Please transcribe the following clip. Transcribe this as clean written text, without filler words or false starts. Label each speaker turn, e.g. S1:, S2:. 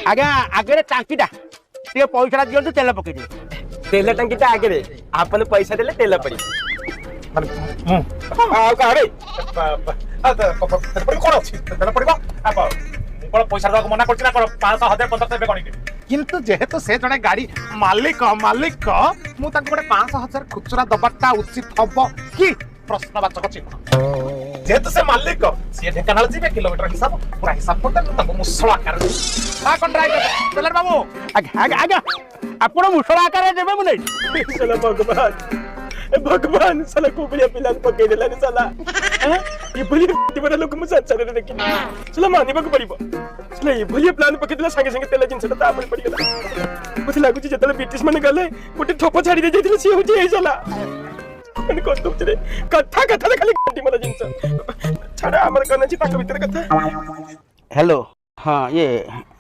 S1: आज्ञा आगे टांकीटा टे पैसा दियो तेल पकई दे
S2: तेल टंकी आगे आपन पैसा देले तेल पड़ी
S3: कौन अच्छी तेल पड़ा कौन पैसा देवा मना कर 500 1000 1500 गणी किंतु जेहेतु से जने गाड़ी मालिक मालिक मु ताको गोटे 500,000 खुचरा दबाटा उचित हबो कि प्रश्नवाचक चिन्ह जेहेतु से मालिक सी ढेकानाल जीवे किलोमीटर हिसाब पूरा हिसाब करते ताको मुसळ आकार हा कोन ड्राइवर टेलर बाबू
S1: आज्ञा आज्ञा आपण मुसळ आकार देबे मु नहीं
S2: साला भगवान साला कोबलिया पिलान पकई देला ने साला ये भली बड़ा लोक मु सच्चा रे देखि साला मानिबा को पड़िबो साला ये भली प्लान पकई देला संगे संगे तेल जिनस ता अपन पड़ी गेला मते लागु जेतले ब्रिटिश माने गले गोटे ठोप छाड़ी दे जाइतिले सी होची ए साला मन कोन तुम रे कथा कथा खाली गड्डी मला जिनस छाड़ा हमर कनची ताक भीतर कथा
S1: हेलो हाँ ये